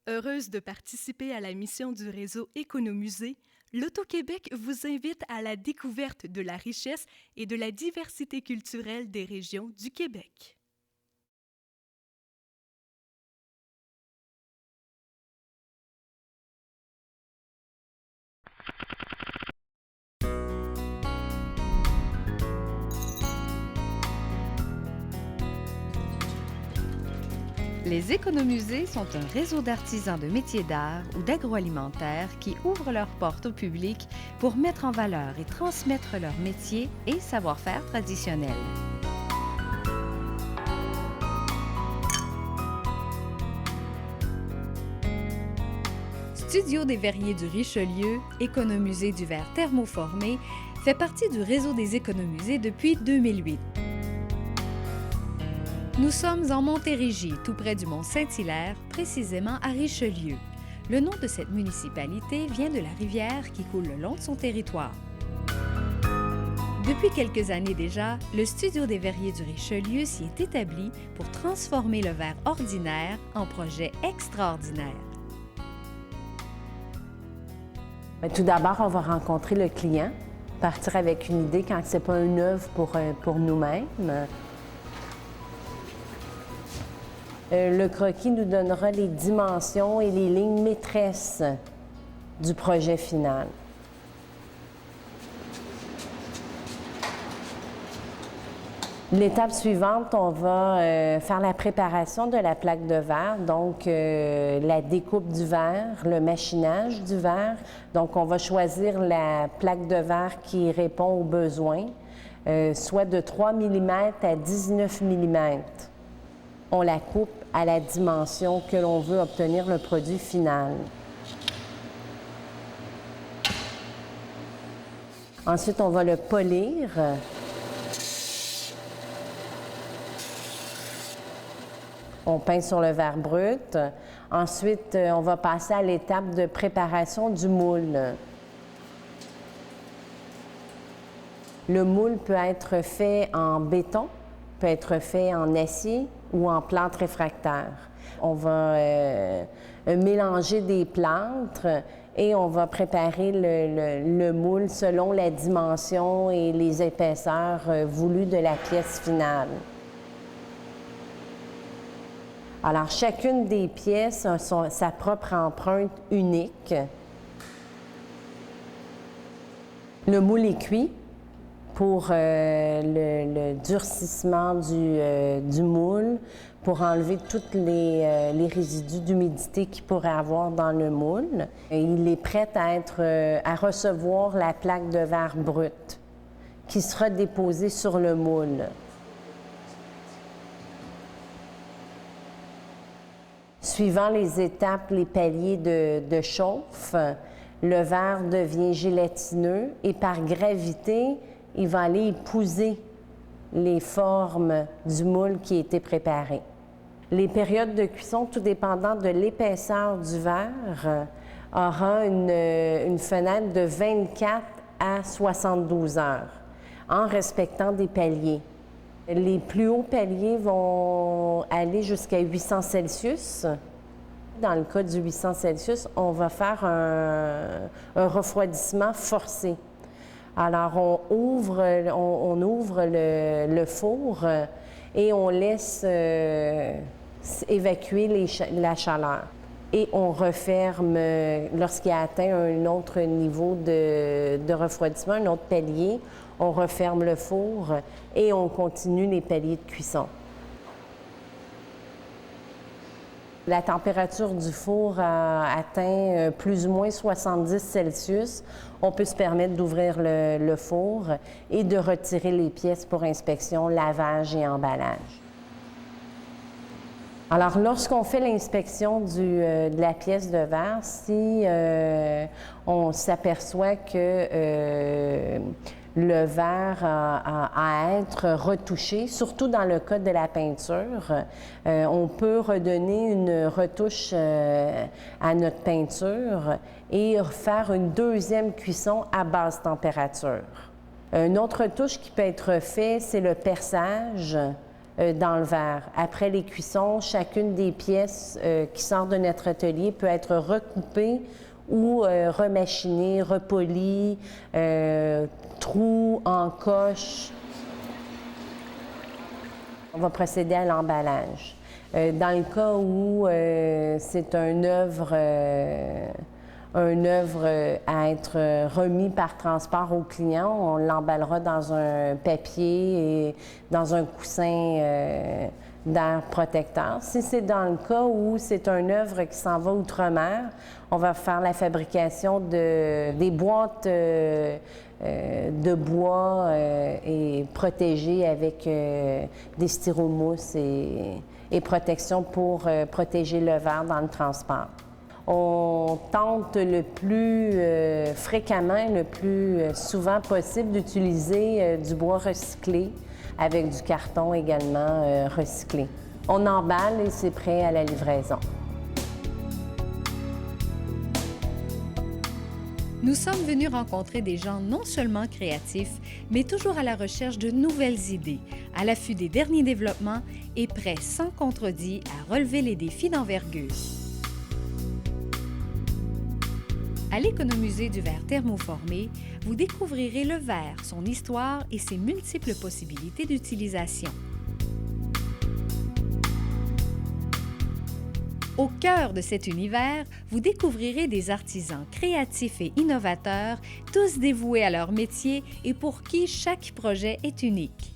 Heureuse de participer à la mission du réseau Économusée, l'Auto-Québec vous invite à la découverte de la richesse et de la diversité culturelle des régions du Québec. Les économusées sont un réseau d'artisans de métiers d'art ou d'agroalimentaire qui ouvrent leurs portes au public pour mettre en valeur et transmettre leurs métiers et savoir-faire traditionnels. Studio des Verriers du Richelieu, économusée du verre thermoformé, fait partie du réseau des économusées depuis 2008. Nous sommes en Montérégie, tout près du Mont-Saint-Hilaire, précisément à Richelieu. Le nom de cette municipalité vient de la rivière qui coule le long de son territoire. Depuis quelques années déjà, le Studio des Verriers du Richelieu s'y est établi pour transformer le verre ordinaire en projet extraordinaire. Tout d'abord, on va rencontrer le client, partir avec une idée quand ce n'est pas une œuvre pour nous-mêmes. Le croquis nous donnera les dimensions et les lignes maîtresses du projet final. L'étape suivante, on va faire la préparation de la plaque de verre, donc la découpe du verre, le machinage du verre. Donc, on va choisir la plaque de verre qui répond aux besoins, soit de 3 mm à 19 mm. On la coupe à la dimension que l'on veut obtenir le produit final. Ensuite, on va le polir. On peint sur le verre brut. Ensuite, on va passer à l'étape de préparation du moule. Le moule peut être fait en béton, peut être fait en acier ou en plâtre réfractaire. On va mélanger des plâtres et on va préparer le moule selon la dimension et les épaisseurs voulues de la pièce finale. Alors, chacune des pièces a sa propre empreinte unique. Le moule est cuit pour le durcissement du moule, pour enlever tous les résidus d'humidité qu'il pourrait avoir dans le moule. Et il est prêt à recevoir la plaque de verre brute qui sera déposée sur le moule. Suivant les étapes, les paliers de chauffe, le verre devient gélatineux et par gravité, il va aller épouser les formes du moule qui a été préparé. Les périodes de cuisson, tout dépendant de l'épaisseur du verre, aura une fenêtre de 24 à 72 heures, en respectant des paliers. Les plus hauts paliers vont aller jusqu'à 800 Celsius. Dans le cas du 800 Celsius, on va faire un refroidissement forcé. Alors, on ouvre le four et on laisse évacuer la chaleur. Et on referme lorsqu'il a atteint un autre niveau de refroidissement, un autre palier. On referme le four et on continue les paliers de cuisson. La température du four a atteint plus ou moins 70 Celsius. On peut se permettre d'ouvrir le four et de retirer les pièces pour inspection, lavage et emballage. Alors, lorsqu'on fait l'inspection de la pièce de verre, si on s'aperçoit que le verre a à être retouché, surtout dans le cas de la peinture. On peut redonner une retouche à notre peinture et faire une deuxième cuisson à basse température. Une autre touche qui peut être faite, c'est le perçage dans le verre. Après les cuissons, chacune des pièces qui sortent de notre atelier peut être recoupée ou remachinée, repolie, trou, encoche. On va procéder à l'emballage. Dans le cas où c'est une œuvre à être remis par transport au client, on l'emballera dans un papier et dans un coussin d'air protecteur. Si c'est dans le cas où c'est une œuvre qui s'en va outre-mer, on va faire la fabrication des boîtes de bois et protégées avec des styromousses et protection pour protéger le verre dans le transport. On tente le plus fréquemment, le plus souvent possible d'utiliser du bois recyclé avec du carton également recyclé. On emballe et c'est prêt à la livraison. Nous sommes venus rencontrer des gens non seulement créatifs, mais toujours à la recherche de nouvelles idées, à l'affût des derniers développements et prêts sans contredit à relever les défis d'envergure. À l'Économusée du verre thermoformé, vous découvrirez le verre, son histoire et ses multiples possibilités d'utilisation. Au cœur de cet univers, vous découvrirez des artisans créatifs et innovateurs, tous dévoués à leur métier et pour qui chaque projet est unique.